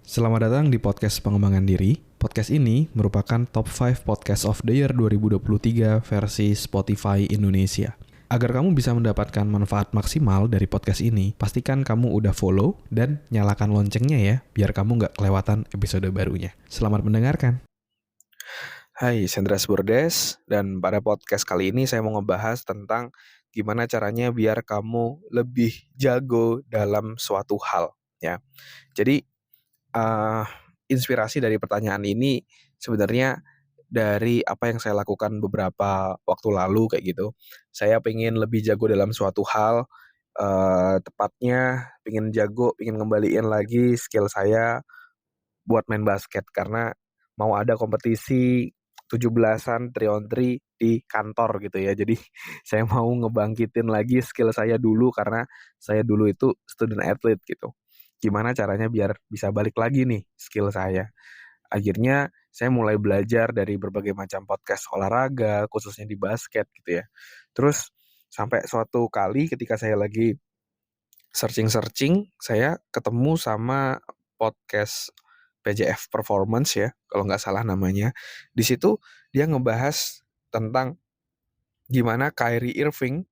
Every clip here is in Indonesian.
Selamat datang di podcast pengembangan diri. Podcast ini merupakan top 5 podcast of the year 2023 versi Spotify Indonesia. Agar kamu bisa mendapatkan manfaat maksimal dari podcast ini, pastikan kamu udah follow dan nyalakan loncengnya ya, biar kamu nggak kelewatan episode barunya. Selamat mendengarkan. Hai, Sendras Burdes, dan pada podcast kali ini saya mau ngebahas tentang gimana caranya biar kamu lebih jago dalam suatu hal, ya. Jadi, uh, inspirasi dari pertanyaan ini sebenarnya dari apa yang saya lakukan beberapa waktu lalu kayak gitu. Saya pengen lebih jago dalam suatu hal, tepatnya pengen jago, pengen ngembaliin lagi skill saya buat main basket karena mau ada kompetisi 17-an 3-on-3 di kantor gitu ya. Jadi saya mau ngebangkitin lagi skill saya dulu karena saya dulu itu student athlete gitu. Gimana caranya biar bisa balik lagi nih skill saya. Akhirnya saya mulai belajar dari berbagai macam podcast olahraga, khususnya di basket gitu ya. Terus sampai suatu kali ketika saya lagi searching-searching, saya ketemu sama podcast PJF Performance ya, kalau nggak salah namanya. Di situ dia ngebahas tentang gimana Kyrie Irving,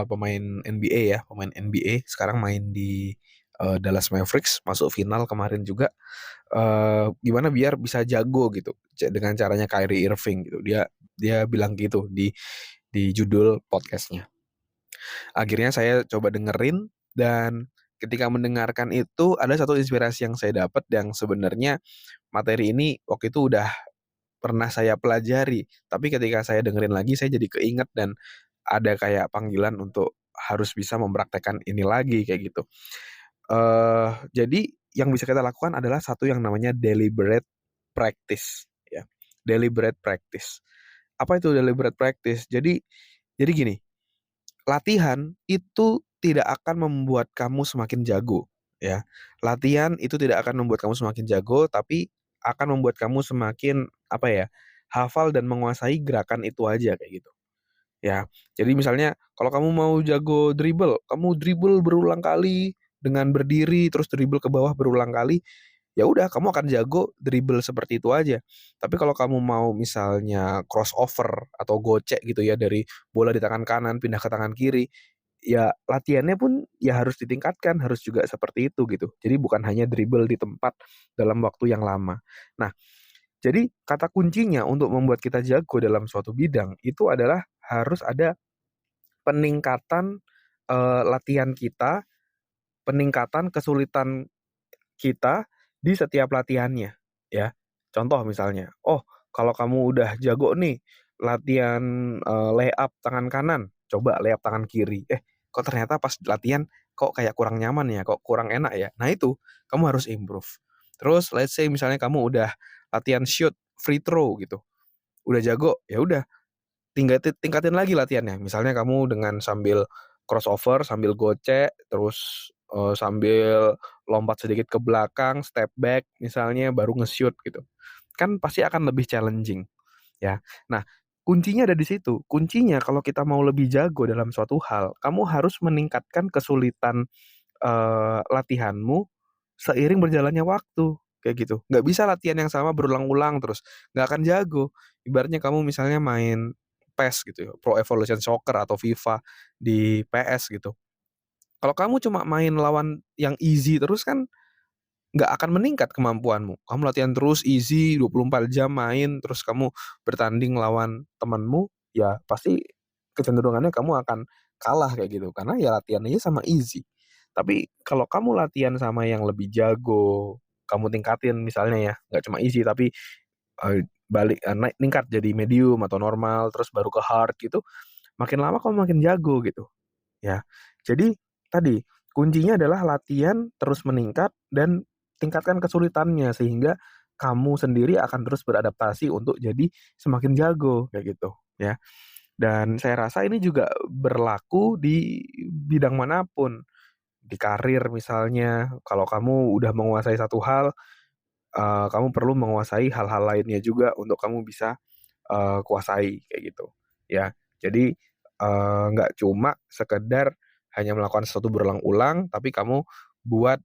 pemain NBA ya, pemain NBA sekarang main di Dallas Mavericks, masuk final kemarin juga. Gimana biar bisa jago gitu dengan caranya Kyrie Irving gitu. Dia dia bilang gitu di judul podcastnya. Akhirnya saya coba dengerin dan ketika mendengarkan itu ada satu inspirasi yang saya dapat yang sebenarnya materi ini waktu itu udah pernah saya pelajari, tapi ketika saya dengerin lagi saya jadi keinget dan ada kayak panggilan untuk harus bisa mempraktekkan ini lagi kayak gitu. Jadi yang bisa kita lakukan adalah satu yang namanya deliberate practice ya. Deliberate practice. Apa itu deliberate practice? Jadi gini, latihan itu tidak akan membuat kamu semakin jago, ya. Latihan itu tidak akan membuat kamu semakin jago, tapi akan membuat kamu semakin, apa ya, hafal dan menguasai gerakan itu aja, kayak gitu, ya. Jadi misalnya kalau kamu mau jago dribble, kamu dribble berulang kali dengan berdiri, terus dribble ke bawah berulang kali, ya udah kamu akan jago dribble seperti itu aja. Tapi kalau kamu mau misalnya crossover atau gocek gitu ya dari bola di tangan kanan pindah ke tangan kiri, ya latihannya pun ya harus ditingkatkan, harus juga seperti itu gitu. Jadi bukan hanya dribble di tempat dalam waktu yang lama. Nah, jadi kata kuncinya untuk membuat kita jago dalam suatu bidang itu adalah harus ada peningkatan, latihan kita, peningkatan kesulitan kita di setiap latihannya, ya. Contoh misalnya, oh kalau kamu udah jago nih latihan, layup tangan kanan, coba layup tangan kiri. Kok ternyata pas latihan kok kayak kurang nyaman ya, kok kurang enak ya. Nah itu, kamu harus improve. Terus let's say misalnya kamu udah latihan shoot, free throw gitu, udah jago, ya udah tingkatin lagi latihannya. Misalnya kamu dengan sambil crossover, sambil gocek, terus, sambil lompat sedikit ke belakang, step back misalnya, baru nge-shoot gitu. Kan pasti akan lebih challenging, ya. Nah, kuncinya ada di situ. Kuncinya kalau kita mau lebih jago dalam suatu hal, kamu harus meningkatkan kesulitan, latihanmu seiring berjalannya waktu, kayak gitu. Nggak bisa latihan yang sama berulang-ulang terus, nggak akan jago. Ibaratnya kamu misalnya main PES gitu ya, Pro Evolution Soccer atau FIFA di PS gitu. Kalau kamu cuma main lawan yang easy terus kan nggak akan meningkat kemampuanmu. Kamu latihan terus easy 24 jam main, terus kamu bertanding lawan temanmu, ya pasti kecenderungannya kamu akan kalah kayak gitu, karena ya latihan aja sama easy. Tapi kalau kamu latihan sama yang lebih jago, kamu tingkatin misalnya ya, nggak cuma easy tapi, ningkat jadi medium atau normal, terus baru ke hard gitu, makin lama kamu makin jago gitu, ya. Jadi tadi, kuncinya adalah latihan terus meningkat dan tingkatkan kesulitannya sehingga kamu sendiri akan terus beradaptasi untuk jadi semakin jago, kayak gitu, ya. Dan saya rasa ini juga berlaku di bidang manapun, di karir misalnya, kalau kamu udah menguasai satu hal, kamu perlu menguasai hal-hal lainnya juga untuk kamu bisa, kuasai, kayak gitu, ya. Jadi, nggak cuma sekedar hanya melakukan sesuatu berulang-ulang, tapi kamu buat,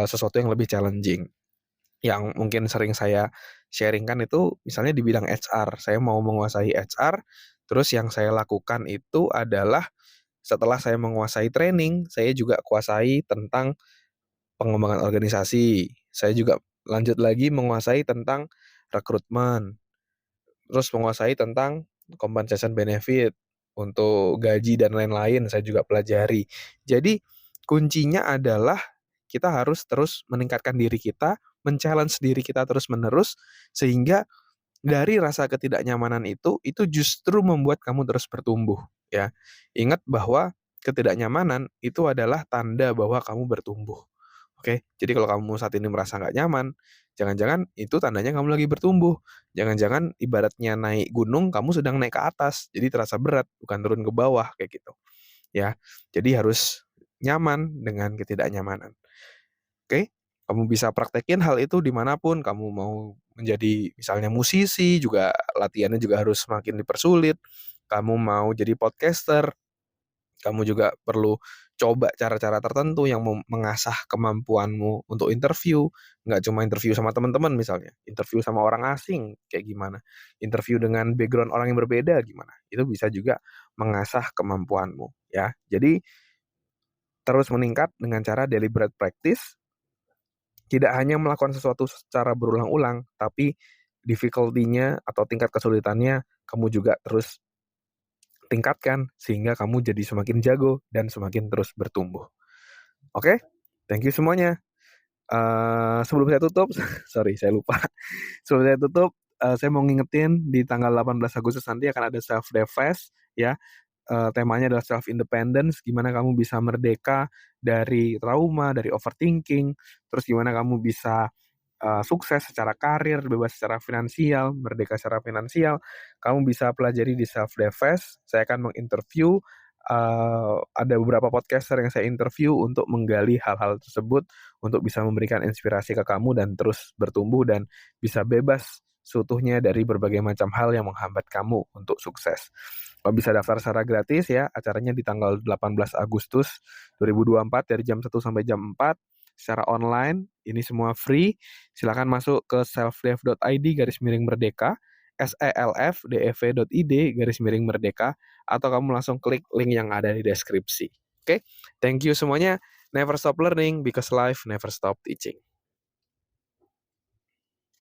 sesuatu yang lebih challenging. Yang mungkin sering saya sharingkan itu misalnya di bidang HR, saya mau menguasai HR, terus yang saya lakukan itu adalah setelah saya menguasai training, saya juga kuasai tentang pengembangan organisasi. Saya juga lanjut lagi menguasai tentang rekrutmen, terus menguasai tentang compensation benefit untuk gaji dan lain-lain saya juga pelajari. Jadi kuncinya adalah kita harus terus meningkatkan diri kita, men-challenge diri kita terus-menerus sehingga dari rasa ketidaknyamanan itu justru membuat kamu terus bertumbuh, ya. Ingat bahwa ketidaknyamanan itu adalah tanda bahwa kamu bertumbuh. Oke, jadi kalau kamu saat ini merasa nggak nyaman, jangan-jangan itu tandanya kamu lagi bertumbuh. Jangan-jangan ibaratnya naik gunung, kamu sedang naik ke atas, jadi terasa berat, bukan turun ke bawah, kayak gitu, ya. Jadi harus nyaman dengan ketidaknyamanan. Oke, kamu bisa praktekin hal itu dimanapun kamu mau menjadi misalnya musisi juga latihannya juga harus semakin dipersulit, kamu mau jadi podcaster, kamu juga perlu coba cara-cara tertentu yang mengasah kemampuanmu untuk interview, nggak cuma interview sama teman-teman misalnya, interview sama orang asing kayak gimana, interview dengan background orang yang berbeda gimana, itu bisa juga mengasah kemampuanmu ya. Jadi terus meningkat dengan cara deliberate practice. Tidak hanya melakukan sesuatu secara berulang-ulang, tapi difficulty-nya atau tingkat kesulitannya kamu juga terus tingkatkan sehingga kamu jadi semakin jago dan semakin terus bertumbuh. Oke, thank you semuanya. Sebelum saya tutup, sorry saya lupa. Sebelum saya tutup, saya mau ngingetin di tanggal 18 Agustus nanti akan ada Self Dev Fest ya. Temanya adalah self independence, gimana kamu bisa merdeka dari trauma, dari overthinking, terus gimana kamu bisa sukses secara karir, bebas secara finansial, merdeka secara finansial. Kamu bisa pelajari di Self Dev Fest. Saya akan menginterview ada beberapa podcaster yang saya interview untuk menggali hal-hal tersebut untuk bisa memberikan inspirasi ke kamu dan terus bertumbuh dan bisa bebas seutuhnya dari berbagai macam hal yang menghambat kamu untuk sukses. Kamu bisa daftar secara gratis ya, acaranya di tanggal 18 Agustus 2024 dari jam 1 sampai jam 4 secara online. Ini semua free. Silakan masuk ke selfdev.id/merdeka, selfdev.id /merdeka, atau kamu langsung klik link yang ada di deskripsi. Oke, thank you semuanya. Never stop learning because life never stop teaching.